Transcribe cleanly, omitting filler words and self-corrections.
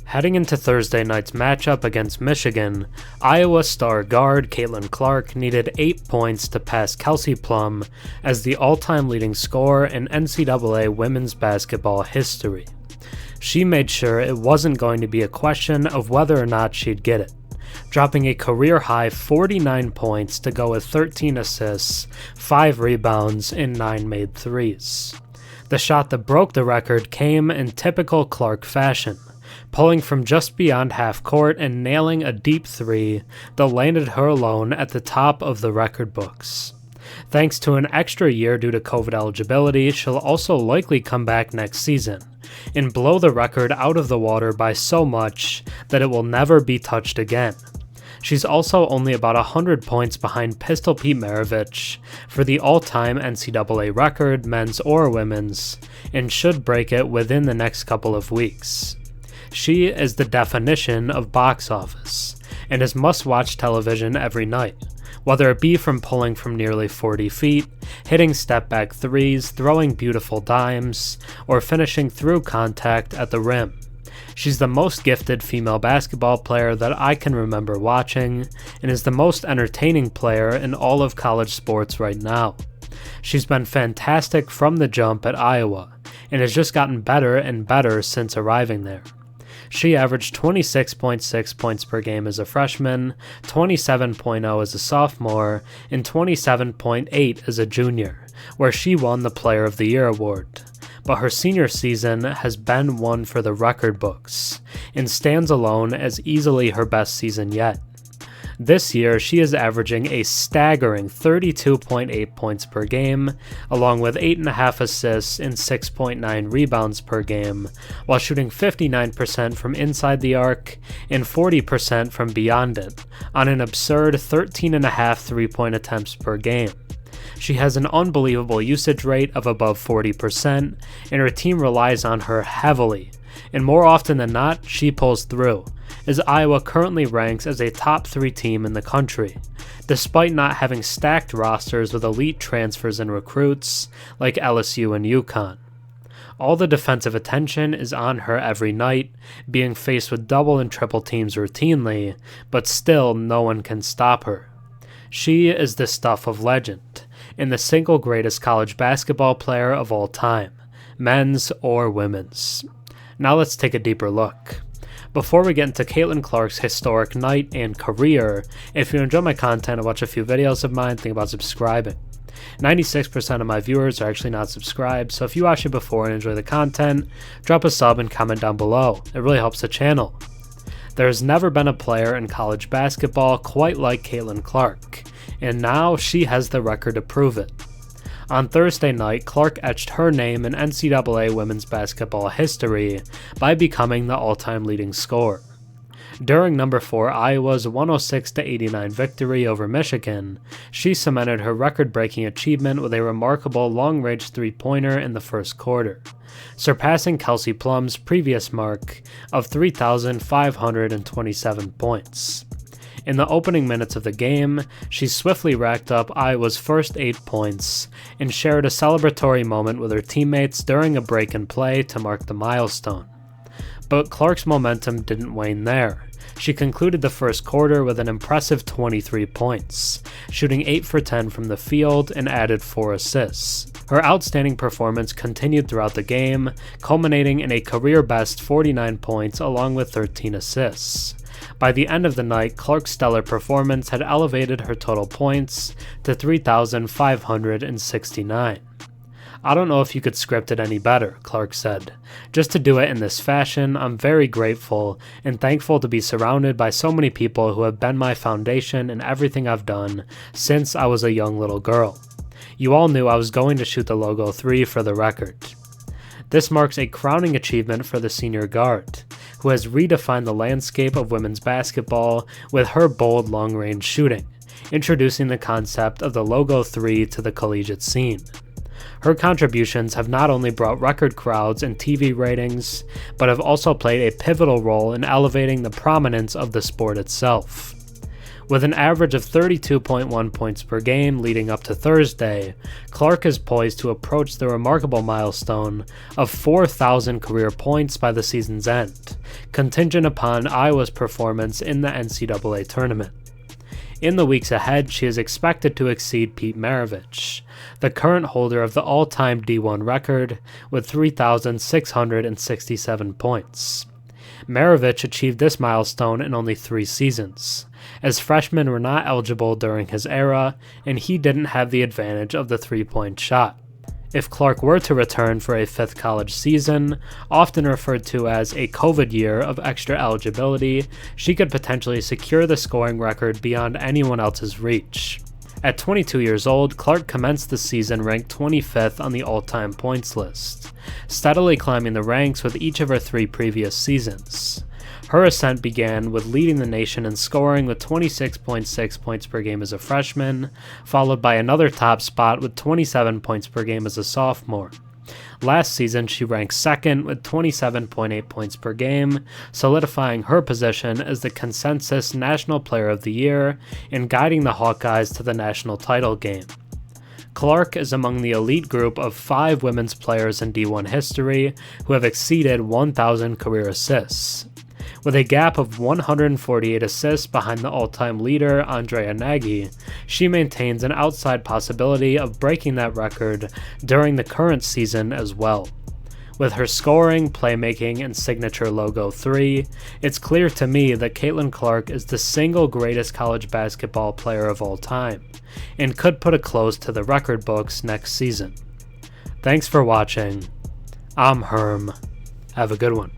Heading into Thursday night's matchup against Michigan, Iowa star guard Cailtin Clark needed 8 points to pass Kelsey Plum as the all-time leading scorer in NCAA women's basketball history. She made sure it wasn't going to be a question of whether or not she'd get it, dropping a career-high 49 points to go with 13 assists, 5 rebounds, and 9 made threes. The shot that broke the record came in typical Clark fashion, pulling from just beyond half court and nailing a deep three that landed her alone at the top of the record books. Thanks to an extra year due to COVID eligibility, she'll also likely come back next season and blow the record out of the water by so much that it will never be touched again. She's also only about 100 points behind Pistol Pete Maravich for the all-time NCAA record, men's or women's, and should break it within the next couple of weeks. She is the definition of box office, and is must-watch television every night, whether it be from pulling from nearly 40 feet, hitting step-back threes, throwing beautiful dimes, or finishing through contact at the rim. She's the most gifted female basketball player that I can remember watching, and is the most entertaining player in all of college sports right now. She's been fantastic from the jump at Iowa, and has just gotten better and better since arriving there. She averaged 26.6 points per game as a freshman, 27.0 as a sophomore, and 27.8 as a junior, where she won the Player of the Year award. But her senior season has been one for the record books, and stands alone as easily her best season yet. This year, she is averaging a staggering 32.8 points per game, along with 8.5 assists and 6.9 rebounds per game, while shooting 59% from inside the arc and 40% from beyond it, on an absurd 13.5 three-point attempts per game. She has an unbelievable usage rate of above 40%, and her team relies on her heavily, and more often than not, she pulls through, as Iowa currently ranks as a top 3 team in the country, despite not having stacked rosters with elite transfers and recruits like LSU and UConn. All the defensive attention is on her every night, being faced with double and triple teams routinely, but still no one can stop her. She is the stuff of legend, and the single greatest college basketball player of all time, men's or women's. Now let's take a deeper look. Before we get into Cailtin Clark's historic night and career, if you enjoy my content and watch a few videos of mine, think about subscribing. 96% of my viewers are actually not subscribed, so if you watched it before and enjoy the content, drop a sub and comment down below. It really helps the channel. There has never been a player in college basketball quite like Cailtin Clark, and now she has the record to prove it. On Thursday night, Clark etched her name in NCAA women's basketball history by becoming the all-time leading scorer. During number 4 Iowa's 106-89 victory over Michigan, she cemented her record-breaking achievement with a remarkable long-range three-pointer in the first quarter, surpassing Kelsey Plum's previous mark of 3,527 points. In the opening minutes of the game, she swiftly racked up Iowa's first 8 points and shared a celebratory moment with her teammates during a break in play to mark the milestone. But Clark's momentum didn't wane there. She concluded the first quarter with an impressive 23 points, shooting 8 for 10 from the field and added 4 assists. Her outstanding performance continued throughout the game, culminating in a career-best 49 points along with 13 assists. By the end of the night, Clark's stellar performance had elevated her total points to 3,569. "I don't know if you could script it any better," Clark said. "Just to do it in this fashion, I'm very grateful and thankful to be surrounded by so many people who have been my foundation in everything I've done since I was a young little girl. You all knew I was going to shoot the logo 3 for the record." This marks a crowning achievement for the senior guard, who has redefined the landscape of women's basketball with her bold long-range shooting, introducing the concept of the logo 3 to the collegiate scene. Her contributions have not only brought record crowds and TV ratings, but have also played a pivotal role in elevating the prominence of the sport itself. With an average of 32.1 points per game leading up to Thursday, Clark is poised to approach the remarkable milestone of 4,000 career points by the season's end, contingent upon Iowa's performance in the NCAA tournament. In the weeks ahead, she is expected to exceed Pete Maravich, the current holder of the all-time D1 record, with 3,667 points. Maravich achieved this milestone in only 3 seasons, as freshmen were not eligible during his era, and he didn't have the advantage of the three-point shot. If Clark were to return for a 5th college season, often referred to as a COVID year of extra eligibility, she could potentially secure the scoring record beyond anyone else's reach. At 22 years old, Clark commenced the season ranked 25th on the all-time points list, steadily climbing the ranks with each of her 3 previous seasons. Her ascent began with leading the nation in scoring with 26.6 points per game as a freshman, followed by another top spot with 27 points per game as a sophomore. Last season, she ranked 2nd with 27.8 points per game, solidifying her position as the consensus National Player of the Year and guiding the Hawkeyes to the national title game. Clark is among the elite group of 5 women's players in D1 history who have exceeded 1,000 career assists. With a gap of 148 assists behind the all-time leader, Andrea Nagy, she maintains an outside possibility of breaking that record during the current season as well. With her scoring, playmaking, and signature logo 3, it's clear to me that Cailtin Clark is the single greatest college basketball player of all time, and could put a close to the record books next season. Thanks for watching. I'm Herm. Have a good one.